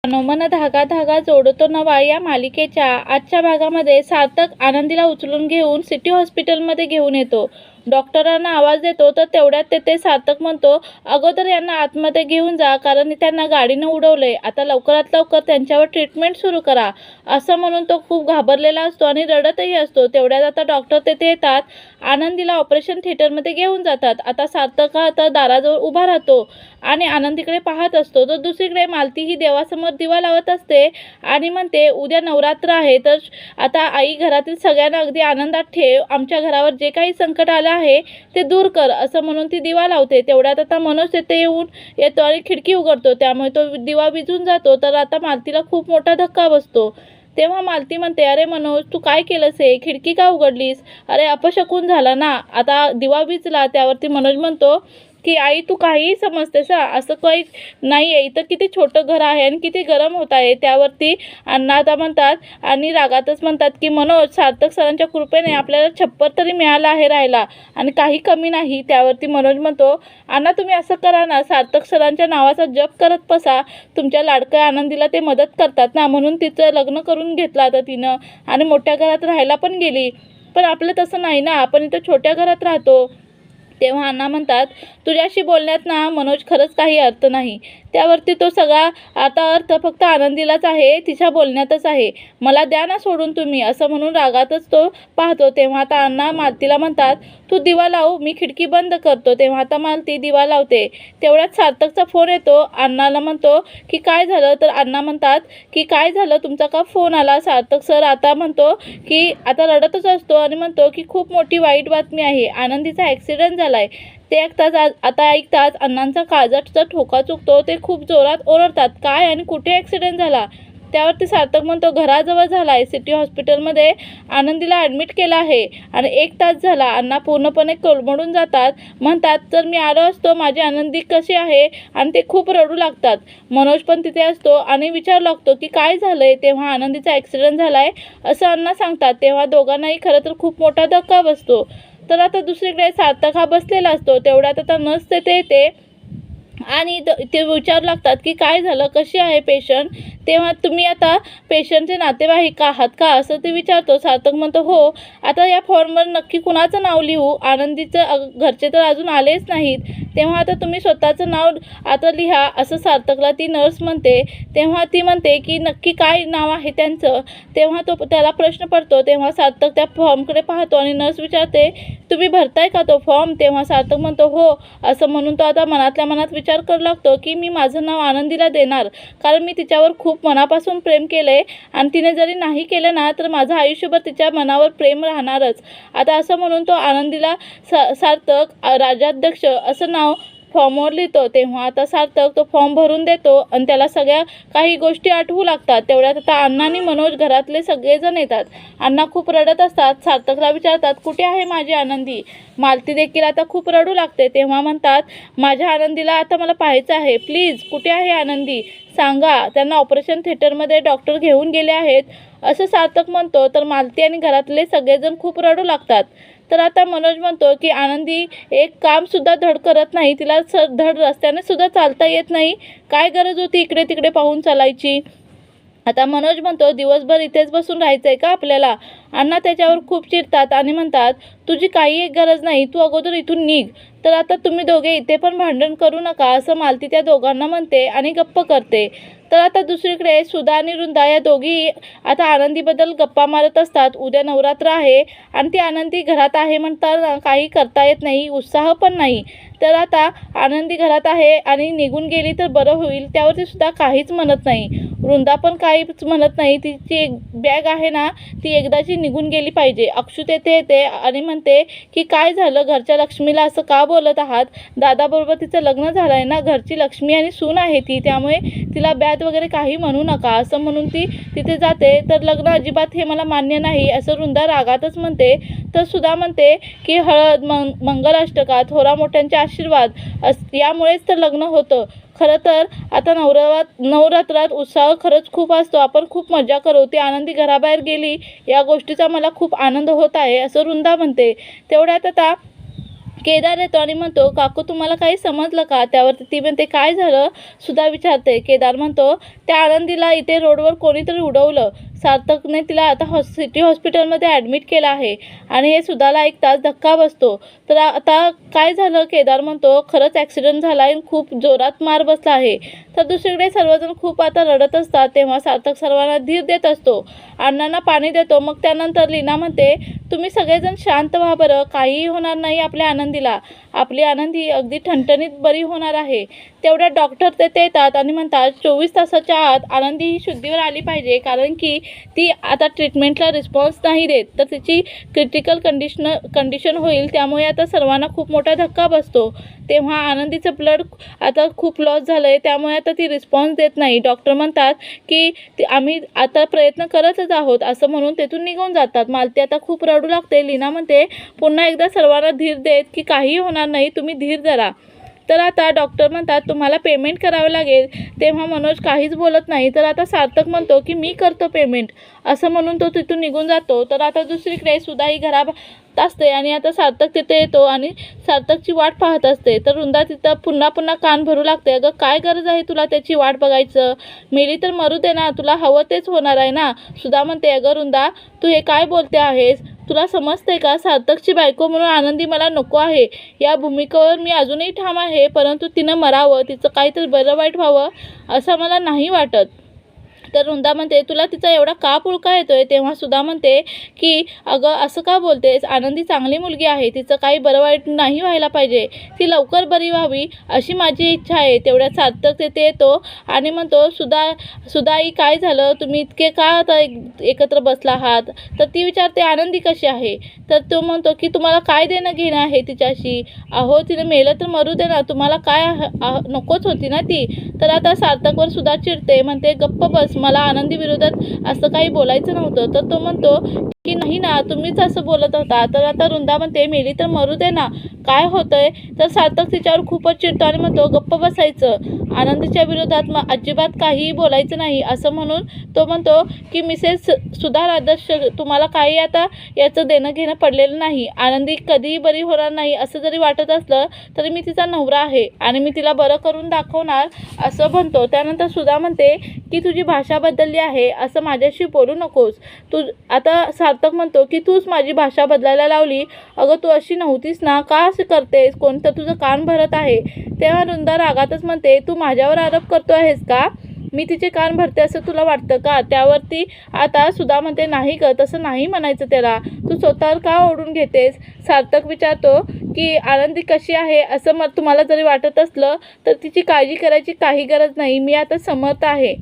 मन धागा धागा जोडतो नवा या मालिकेच्या आजच्या भागामध्ये सार्थक आनंदीला उचलून घेऊन सिटी हॉस्पिटलमध्ये घेऊन येतो. डॉक्टरांना आवाज देतो तर तेवढ्यात तेथे सार्थक म्हणतो, अगोदर यांना आतमध्ये घेऊन जा, कारण त्यांना गाडीनं उडवलंय. आता लवकरात लवकर त्यांच्यावर ट्रीटमेंट सुरू करा. असं म्हणून तो खूप घाबरलेला असतो आणि रडतही असतो. तेवढ्यात आता डॉक्टर तेथे येतात. आनंदीला ऑपरेशन थिएटरमध्ये घेऊन जातात. आता सार्थक हा आता दाराजवळ उभा राहतो आणि आनंदीकडे पाहत असतो. तर दुसरीकडे मालती ही देवासमोर दिवा लावत असते आणि म्हणते, उद्या नवरात्र आहे, तर आता आई घरातील सगळ्यांना अगदी आनंदात ठेव. आमच्या घरावर जे काही संकट आलं आहे ते दूर कर, असं म्हणून ती दिवा लावते. तेवढ्यात आता मनोज तेथे येतो आणि खिडकी उघडतो. त्यामुळे तो दिवा विझून जातो. तर आता मालतीला खूप मोठा धक्का बसतो. तेव्हा मालती म्हणते, अरे मनोज, तू काय केलंस हे? खिडकी का उघडलीस? अरे अपशकुन झाला ना, आता दिवा विझला. त्यावरती मनोज म्हणतो की आई, तू काहीही समजतेस? असं काही नाही आहे, इथं किती छोटं घर आहे आणि किती गरम होत आहे. त्यावरती अण्णा आता म्हणतात आणि रागातच म्हणतात की मनोज, सार्थक सरांच्या कृपेने आपल्याला छप्पर तरी मिळालं आहे राहायला आणि काही कमी नाही. त्यावरती मनोज म्हणतो, अण्णा तुम्ही असं करा ना, सार्थक सरांच्या नावाचा जप करत बसा. तुमच्या लाडक्या आनंदीला ते मदत करतात ना, म्हणून तिचं लग्न करून घेतलं आता तिनं आणि मोठ्या घरात राहायला पण गेली. पण आपलं तसं नाही ना, आपण इथं छोट्या घरात राहतो. तेव्हा अण्णा म्हणतात, तुझ्याशी बोलण्यात ना मनोज खरंच काही अर्थ नाही. त्यावरती तो सगळा आता अर्थ फक्त आनंदीलाच आहे, तिच्या बोलण्यातच आहे. मला द्या ना सोडून तुम्ही, असं म्हणून रागातच तो पाहतो. तेव्हा आता अण्णा मालतीला म्हणतात, तू दिवा लाव, मी खिडकी बंद करतो. तेव्हा आता मालती दिवा लावते. तेवढ्यात सार्थकचा फोन येतो. अण्णाला म्हणतो की काय झालं? तर अण्णा म्हणतात की काय झालं, तुमचा का फोन आला? सार्थक सर आता म्हणतो की आता रडतच असतो आणि म्हणतो की खूप मोठी वाईट बातमी आहे, आनंदीचा ॲक्सिडेंट झालाय. ते आता ऐकताच अण्णांचा काळजाचा ठोका चुकतो. ते खूप जोरात ओरडतात, काय आणि कुठे ॲक्सिडेंट झाला? त्यावरती सार्थक म्हणतो, घराजवळ झाला आहे. सिटी हॉस्पिटलमध्ये आनंदीला ॲडमिट केलं आहे आणि 1 तास झाला. अण्णा पूर्णपणे कोलमडून जातात. म्हणतात, तर मी आलो असतो, माझी आनंदी कशी आहे? आणि ते खूप रडू लागतात. मनोज पण तिथे असतो आणि विचारू लागतो की काय झालं आहे? तेव्हा आनंदीचा ॲक्सिडेंट झाला आहे असं अण्णा सांगतात. तेव्हा दोघांनाही खरं तर खूप मोठा धक्का बसतो. तर आता दुसरीकडे सार्थक हा बसलेला असतो. तेवढ्यात आता नर्स तेथे येते आणि ते विचारू लागतात की काय झालं, कशी आहे पेशंट? तेव्हा तुम्ही आता पेशंटचे नातेवाईक आहात का, असं ते विचारतो. सार्थक म्हणतो, हो. आता या फॉर्मवर नक्की कुणाचं नाव लिहू? आनंदीचं घरचे तर अजून आलेच नाहीत. तेव्हा आता तुम्ही स्वतःचं नाव आता लिहा, असं सार्थकला ती नर्स म्हणते. तेव्हा ती म्हणते की नक्की काय नाव आहे त्यांचं? तेव्हा त्याला प्रश्न पडतो. तेव्हा सार्थक त्या फॉर्मकडे पाहतो आणि नर्स विचारते, तुम्ही भरताय का तो फॉर्म? तेव्हा सार्थक म्हणतो, हो. असं म्हणून तो आता मनातल्या मनात विचार करू लागतो की मी माझं नाव आनंदीला देणार, कारण मी तिच्यावर खूप मनापासून प्रेम केलंय आणि तिने जरी नाही केलं ना, तर माझं आयुष्यभर तिच्या मनावर प्रेम राहणारच. आता असं म्हणून तो आनंदीला सार्थक राजाध्यक्ष असं नाव फॉर्मवर लिहितो. तेव्हा आता सार्थक तो फॉर्म भरून देतो आणि त्याला सगळ्या काही गोष्टी आठवू लागतात. तेवढ्यात आता अण्णा आणि मनोज घरातले सगळेजण येतात. अण्णा खूप रडत असतात. सार्थकला विचारतात, कुठे आहे माझी आनंदी? मालती देखील आता खूप रडू लागते. तेव्हा म्हणतात, माझ्या आनंदीला आता मला पाहायचं आहे, प्लीज कुठे आहे आनंदी? सांगा. त्यांना ऑपरेशन थिएटरमध्ये डॉक्टर घेऊन गेले आहेत, असं सार्थक म्हणतो. तर मालती आणि घरातले सगळेजण खूप रडू लागतात. तर आता मनोज म्हणतो की आनंदी एक कामसुद्धा धड करत नाही, तिला धड रस्त्याने सुद्धा चालता येत नाही, काय गरज होती इकडे तिकडे पाहून चालायची? आता मनोज म्हणतो, दिवसभर इथेच बसून राहायचं आहे का आपल्याला? अण्णा त्याच्यावर खूप चिडतात आणि म्हणतात, तुझी काही एक गरज नाही, तू अगोदर इथून निघ. तर आता तुम्ही दोघे इथे पण भांडण करू नका, असं मालती त्या दोघांना म्हणते आणि गप्प करते. तर आता दुसरीकडे सुधा आणि वृंदा या दोघी आता आनंदीबद्दल गप्पा मारत असतात. उद्या नवरात्र आहे आणि ती आनंदी घरात आहे म्हणताना काही करता येत नाही, उत्साह पण नाही. तर आता आनंदी घरात आहे आणि निघून गेली तर बरं होईल, त्यावरती सुद्धा काहीच म्हणत नाही. वृंदा पण काहीच म्हणत नाही. तिची एक बॅग आहे ना, ती एकदाची निघून गेली पाहिजे. अक्षू तेथे येते आणि म्हणते की काय झालं, घरच्या लक्ष्मीला असं का बोलत आहात? दादाबरोबर तिचं लग्न झालं आहे ना, घरची लक्ष्मी आणि सून आहे ती, त्यामुळे तिला बॅग वगैरे काही म्हणू नका, असं म्हणून ती तिथे जाते. तर लग्न अजिबात हे मला मान्य नाही, असं वृंदा रागातच म्हणते. तर सुद्धा म्हणते की हळद, मंगलाष्टका, थोरा मोठ्यांचे आशीर्वाद यामुळेच तर लग्न होतं. खरं तर आता नवरात्रात उत्साह खरंच खूप असतो, आपण खूप मजा करू. ती आनंदी घराबाहेर गेली या गोष्टीचा मला खूप आनंद होत आहे, असं वृंदा म्हणते. तेवढ्यात आता केदार येतो आणि म्हणतो, काकू तुम्हाला काही समजलं का? त्यावरती ती म्हणते, काय झालं? सुधा विचारते. केदार म्हणतो, त्या आनंदीला इथे रोडवर कोणीतरी उडवलं. सार्थकने तिला आता सिटी हॉस्पिटलमध्ये ॲडमिट केलं आहे. आणि हे सुधाला ऐकताच धक्का बसतो. तर आता काय झालं? केदार म्हणतो, खरंच ॲक्सिडेंट झाला आहे, खूप जोरात मार बसला आहे. तर दुसरीकडे सर्वजण खूप आता रडत असतात. तेव्हा सार्थक सर्वांना धीर देत असतो. अण्णांना पाणी देतो. मग त्यानंतर लीना म्हणते, तुम्ही सगळेजण शांत व्हा बरं, काहीही होणार नाही आपल्या आनंदीला. आपली आनंदी अगदी ठणठणीत बरी होणार आहे. तेवढ्या डॉक्टर तेथे येतात आणि म्हणतात 24 तासाच्या आत आनंदी ही शुद्धीवर आली पाहिजे, कारण की ती आता ट्रीटमेंटला रिस्पॉन्स नाही देत तर तिची क्रिटिकल कंडिशन होईल. त्यामुळे आता सर्वांना खूप मोठा धक्का बसतो. तेव्हा आनंदीचं ब्लड आता खूप लॉस झालं आहे, त्यामुळे आता ती रिस्पॉन्स देत नाही. डॉक्टर म्हणतात की आम्ही आता प्रयत्न करतच आहोत असं म्हणून तेथून निघून जातात. मालती आता खूप रडू लागते. लीना म्हणते, पुन्हा एकदा सर्वांना धीर देत की काहीही होणार नाही, तुम्ही धीर धरा. तर आता डॉक्टर म्हणतात तुम्हाला पेमेंट करावं लागेल. तेव्हा मनोज काहीच बोलत नाही. तर आता सार्थक म्हणतो की मी करतो पेमेंट असं म्हणून तो तिथून निघून जातो. तर आता दुसरीकडे सुद्धा ही घरात असते आणि आता सार्थक तिथे येतो आणि सार्थकची वाट पाहत असते. तर वृंदा तिथं पुन्हा कान भरू लागते. अगं काय गरज आहे तुला त्याची वाट बघायचं? मेली तर मरू दे ना, तुला हवं तेच होणार आहे ना. सुधा म्हणते, अगं वृंदा तू हे काय बोलते आहेस? तुला समजते का? सार्थकची बायको म्हणून आनंदी मला नको आहे. या भूमिकेवर मी अजूनही ठाम आहे, परंतु तिनं मरावं, तिचं काहीतरी बरं वाईट व्हावं असं मला नाही वाटत. तर वृंदा म्हणते, तुला तिचा एवढा का पुळका येतोय? तेव्हा सुधा म्हणते की अगं असं का बोलतेस? आनंदी चांगली मुलगी आहे, तिचं काही बरं वाईट नाही व्हायला पाहिजे, ती लवकर बरी व्हावी अशी माझी इच्छा आहे. तेवढ्यात सार्थक तिथे येतो आणि म्हणतो, सुधाई काय झालं? तुम्ही इतके का आता एकत्र बसला आहात? तर ती विचारते, आनंदी कशी आहे? तर तो म्हणतो की तुम्हाला काय देणं घेणं आहे तिच्याशी? अहो तिने मेलं तर मरू दे ना, तुम्हाला काय नकोच होती ना ती. तर आता सार्थकवर सुद्धा चिडते, म्हणते गप्प बस, मला आनंदी विरोधात असं काही बोलायचं नव्हतं. तर तो म्हणतो की नाही ना, तुम्हीच असं बोलत होता. तर आता वृंदा म्हणते, मेली तर मरू दे ना, काय होतंय? तर सार्थक तिच्यावर खूपच चिडतो आणि म्हणतो, गप्प बसायचं, आनंदीच्या विरोधात अजिबात काहीही बोलायचं नाही असं म्हणून तो म्हणतो की मिसेस सुधा आदर्श, तुम्हाला काही आता याचं देणं घेणं पडलेलं नाही. आनंदी कधीही बरी होणार नाही असं जरी वाटत असलं तरी मी तिचा नवरा आहे आणि मी तिला बरं करून दाखवणार असं म्हणतो. त्यानंतर सुधा म्हणते की तुझी भाषा बदलली आहे, असं माझ्याशी बोलू नकोस. तू आता सार्थक म्हणतो की तूच माझी भाषा बदलायला लावली. अगं तू अशी नव्हतीस ना, का असं करतेस? कोणतं तुझं कान भरत आहे? तेव्हा वृंदा रागातच म्हणते, तू माझ्यावर आरोप करतो आहेस का? मी तिचे कान भरते असं तुला वाटतं का? त्यावरती आता सुधा म्हणते, नाही ग, तसं नाही म्हणायचं त्याला, तू स्वतःवर का ओढून घेतेस? सार्थक विचारतो की आनंदी कशी आहे असं तुम्हाला जरी वाटत असलं तर तिची काळजी करायची काही गरज नाही, मी आता समर्थ आहे,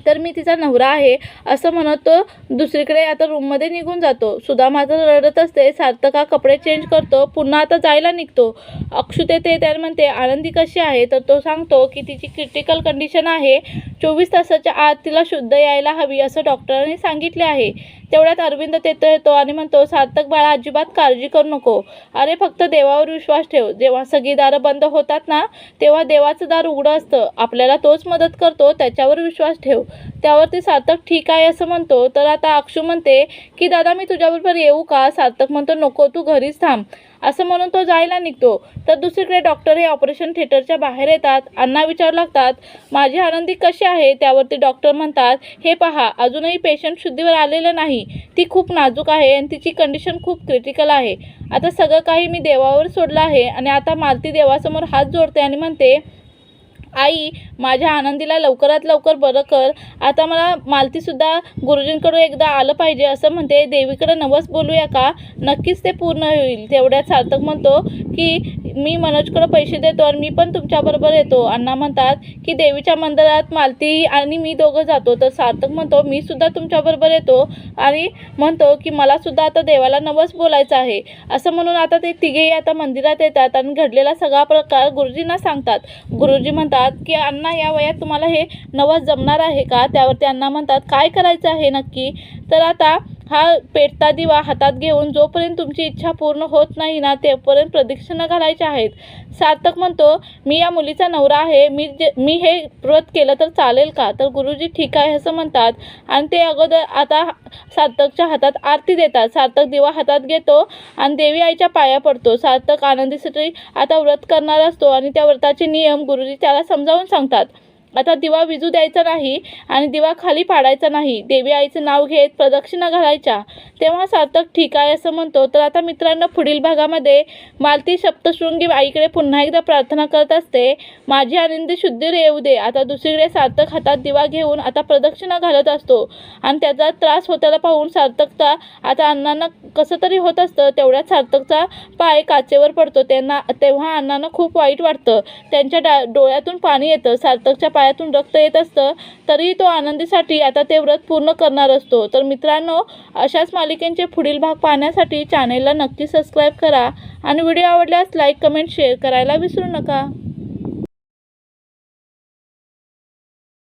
तर मी तिचा नवरा आहे असं म्हणत तो दुसरीकडे आता रूममध्ये निघून जातो. सुधा मात्र रडत असते. सार्थक कपडे चेंज करतो, पुन्हा आता जायला निघतो. अक्षु तेथे त्याला म्हणते, आनंदी कशी आहे? तर तो सांगतो की तिची क्रिटिकल कंडिशन आहे, 24 तासाच्या आत तिला शुद्ध यायला हवी असं डॉक्टरांनी सांगितले आहे. तेवढ्यात अरविंद तेथे येतो आणि म्हणतो, सार्थक बाळा अजिबात काळजी करू नको, अरे फक्त देवावर विश्वास ठेव. जेव्हा सगळी दारं बंद होतात ना, तेव्हा देवाचं दार उघडं असतं, आपल्याला तोच मदत करतो, त्याच्यावर विश्वास ठेव. त्यावरती सार्थक ठीक आहे असं म्हणतो. तर आता अक्षु म्हणते की दादा मी तुझ्याबरोबर येऊ का? सार्थक म्हणतो, नको, तू घरीच थांब असं म्हणून तो जायला निघतो. तर दुसरीकडे डॉक्टर हे ऑपरेशन थिएटरच्या बाहेर येतात. अण्णा विचारू लागतात, माझी आनंदी कशी आहे? त्यावरती डॉक्टर म्हणतात, हे पहा, अजूनही पेशंट शुद्धीवर आलेलं नाही, ती खूप नाजूक आहे आणि तिची कंडिशन खूप क्रिटिकल आहे. आता सगळं काही मी देवावर सोडलं आहे. आणि आता मालती देवासमोर हात जोडते आणि म्हणते, आई माझ्या आनंदीला लवकरात लवकर बरं कर. आता मला मालतीसुद्धा गुरुजींकडून एकदा आलं पाहिजे असं म्हणते. देवीकडे नवस बोलूया का? नक्कीच ते पूर्ण होईल. तेवढ्यात सार्थक म्हणतो की मी मनोजकडे पैसे देतो आणि मी पण तुमच्याबरोबर येतो. अण्णा म्हणतात की देवीच्या मंदिरात मालती आणि मी दोघं जातो. तर सार्थक म्हणतो, मी सुद्धा तुमच्याबरोबर येतो आणि म्हणतो की मला सुद्धा आता देवाला नवस बोलायचा आहे असं म्हणून आता ते तिघेही आता मंदिरात येतात आणि घडलेला सगळा प्रकार गुरुजींना सांगतात. गुरुजी म्हणतात की अण्णा या वयात तुम्हाला हे नवस जमणार आहे का? त्यावरती अण्णा म्हणतात, काय करायचं आहे नक्की? तर आता हा पेटता दिवा हातात घेऊन जोपर्यंत तुमची इच्छा पूर्ण होत नाही ना तोपर्यंत प्रदक्षिणा घालायच्या आहेत. सार्थक म्हणतो, मी या मुलीचा नवरा आहे, मी हे व्रत केलं तर चालेल का? तर गुरुजी ठीक आहे असं म्हणतात आणि ते अगोदर आता सार्थकच्या हातात आरती देतात. सार्थक दिवा हातात घेतो आणि देवी आईच्या पाया पडतो. सार्थक आनंदीसाठी आता व्रत करणार असतो आणि त्या व्रताचे नियम गुरुजी त्याला समजावून सांगतात. आता दिवा विझू द्यायचा नाही आणि दिवा खाली पाडायचा नाही. देवी आईचं नाव घेत प्रदक्षिणा घालायच्या. तेव्हा सार्थक ठीक आहे असं म्हणतो. तर आता मित्रांनो, पुढील भागामध्ये मालती सप्तशृंगी आईकडे पुन्हा एकदा प्रार्थना करत असते, माझी आनंदी शुद्धीर येऊ दे. आता दुसरीकडे सार्थक हातात दिवा घेऊन आता प्रदक्षिणा घालत असतो आणि त्याचा त्रास होताना पाहून सार्थकचा आता अण्णांना कसं तरी होत असतं. तेवढ्यात सार्थकचा पाय काचेवर पडतो. तेव्हा अण्णांना खूप वाईट वाटतं. त्यांच्या डोळ्यातून पाणी येतं. सार्थकच्या पायातून रक्त येत असतं तरीही तो आनंदीसाठी आता ते व्रत पूर्ण करणार असतो. तर मित्रांनो, अशाच मालिकेंचे पुढील भाग पाहण्यासाठी चॅनेलला नक्की सबस्क्राईब करा आणि व्हिडिओ आवडल्यास लाईक, कमेंट, शेअर करायला विसरू नका.